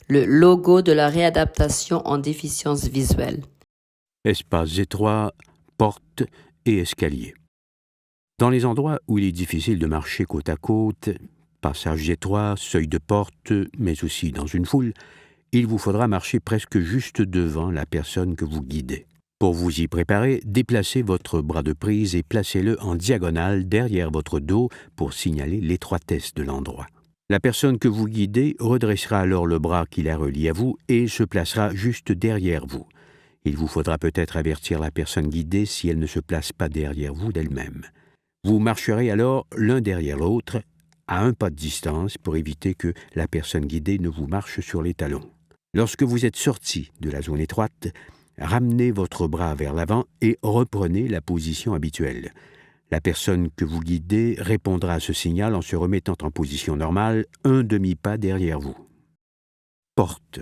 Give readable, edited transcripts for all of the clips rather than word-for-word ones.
le logo de la réadaptation en déficience visuelle. Espaces étroits, portes et escaliers. Dans les endroits où il est difficile de marcher côte à côte, passages étroits, seuil de porte, mais aussi dans une foule, il vous faudra marcher presque juste devant la personne que vous guidez. Pour vous y préparer, déplacez votre bras de prise et placez-le en diagonale derrière votre dos pour signaler l'étroitesse de l'endroit. La personne que vous guidez redressera alors le bras qui la relie à vous et se placera juste derrière vous. Il vous faudra peut-être avertir la personne guidée si elle ne se place pas derrière vous d'elle-même. Vous marcherez alors l'un derrière l'autre, à un pas de distance pour éviter que la personne guidée ne vous marche sur les talons. Lorsque vous êtes sorti de la zone étroite, ramenez votre bras vers l'avant et reprenez la position habituelle. La personne que vous guidez répondra à ce signal en se remettant en position normale, un demi-pas derrière vous. Porte.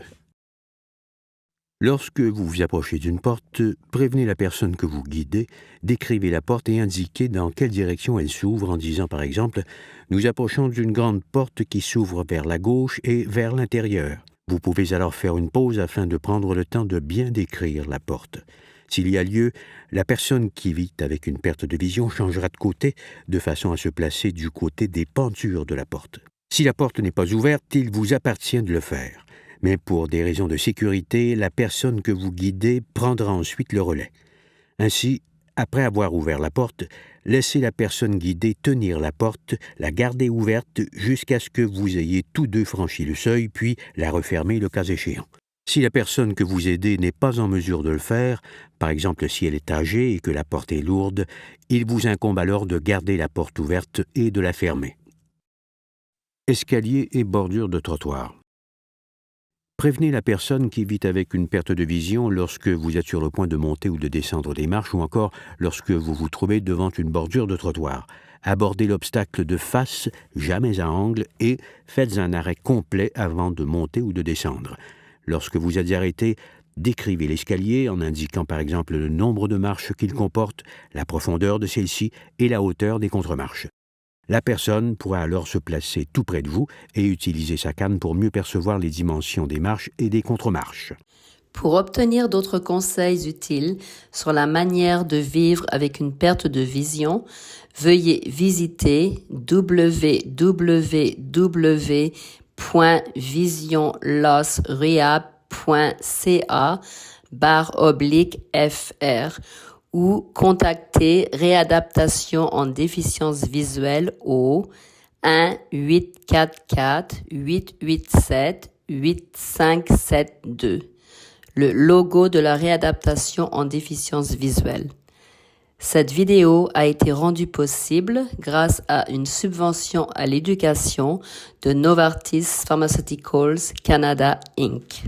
Lorsque vous vous approchez d'une porte, prévenez la personne que vous guidez, décrivez la porte et indiquez dans quelle direction elle s'ouvre en disant par exemple « Nous approchons d'une grande porte qui s'ouvre vers la gauche et vers l'intérieur ». Vous pouvez alors faire une pause afin de prendre le temps de bien décrire la porte. S'il y a lieu, la personne qui vit avec une perte de vision changera de côté de façon à se placer du côté des pentures de la porte. Si la porte n'est pas ouverte, il vous appartient de le faire. Mais pour des raisons de sécurité, la personne que vous guidez prendra ensuite le relais. Ainsi, après avoir ouvert la porte, laissez la personne guidée tenir la porte, la garder ouverte jusqu'à ce que vous ayez tous deux franchi le seuil, puis la refermer le cas échéant. Si la personne que vous aidez n'est pas en mesure de le faire, par exemple si elle est âgée et que la porte est lourde, il vous incombe alors de garder la porte ouverte et de la fermer. Escalier et bordure de trottoir. Prévenez la personne qui vit avec une perte de vision lorsque vous êtes sur le point de monter ou de descendre des marches ou encore lorsque vous vous trouvez devant une bordure de trottoir. Abordez l'obstacle de face, jamais à angle, et faites un arrêt complet avant de monter ou de descendre. Lorsque vous êtes arrêté, décrivez l'escalier en indiquant par exemple le nombre de marches qu'il comporte, la profondeur de celle-ci et la hauteur des contremarches. La personne pourra alors se placer tout près de vous et utiliser sa canne pour mieux percevoir les dimensions des marches et des contremarches. Pour obtenir d'autres conseils utiles sur la manière de vivre avec une perte de vision, veuillez visiter www.visionlossrehab.ca/fr ou contacter Réadaptation en déficience visuelle au 1-844-887-8572. Le logo de la réadaptation en déficience visuelle. Cette vidéo a été rendue possible grâce à une subvention à l'éducation de Novartis Pharmaceuticals Canada Inc.